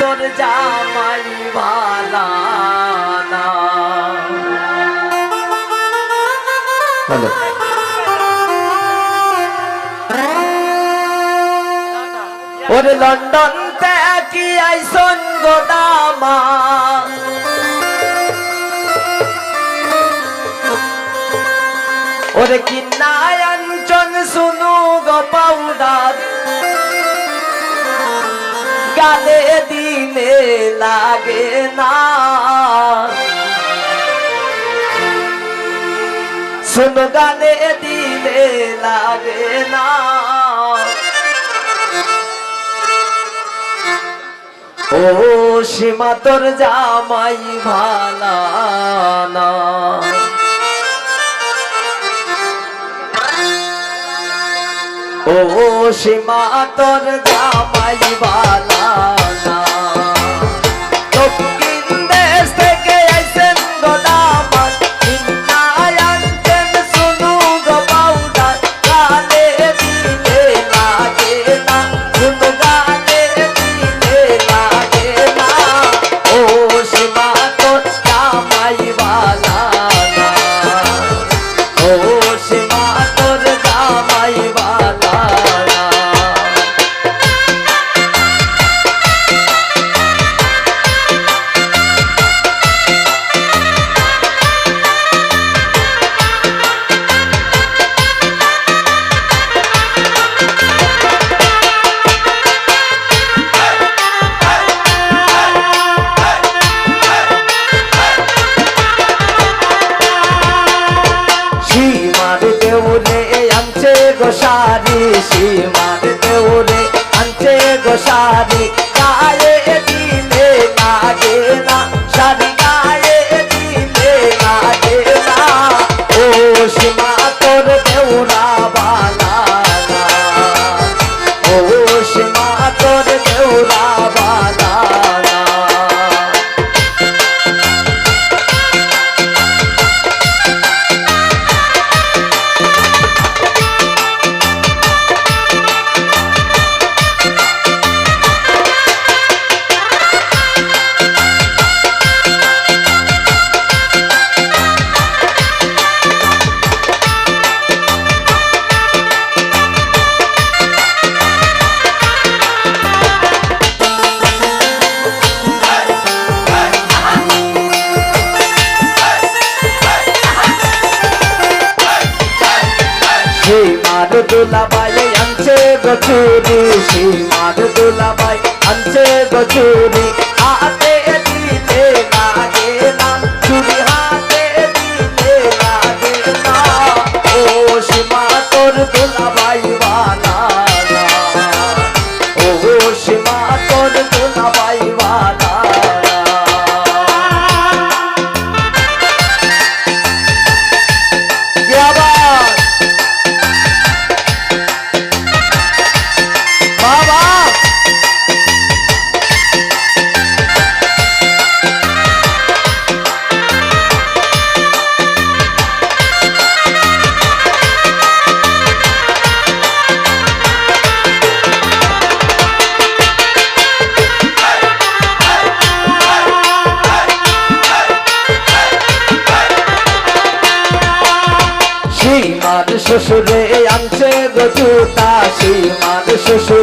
তোর জামাই ভালা না। ওরে লন্ডন থেকে আইসন গোদামা ওরে কিন্নায় আঞ্চন শুনু গো পাউডার গালে দিলে লাগে না শুনো গালে দিলে লাগে না ও সীমা তোর জামাই ভালা না। ও সীমা তোর জামাই ভালা না। দক্ষিণ দেশ থেকে আইসেন গোদামা কিন্নায় আনছেন শুনু গো পাউডার গালে দিলে লাগে না শুনু গালে দিলে লাগে না ও সীমা তোর জামাই ভালা না। ও সীমা তোর জামাই ভালা না। সীমার দেউরে আনছে গোসারি সীমার দেউরে আনছে গোসারি গায়ে দিলে লাগে না সারি গায়ে দিলে লাগে না ও সীমা তোর দেউরা বালা না। ও সীমা তোর দেউরা বালা না। সীমার দুলাভাই আনছে গচুরি সীমার দুলাভাই আনছে গচুরি হাতে দিলে লাগে না চুরি হাতে দিলে লাগে না ও সীমা তোর দুলাভাই ভালা না। ও সীমা তোর দুলাভাই ভালা না। কি আবার বাবা সীমার শ্বশুরে আনছে গো জুতা সীমার শ্বশুর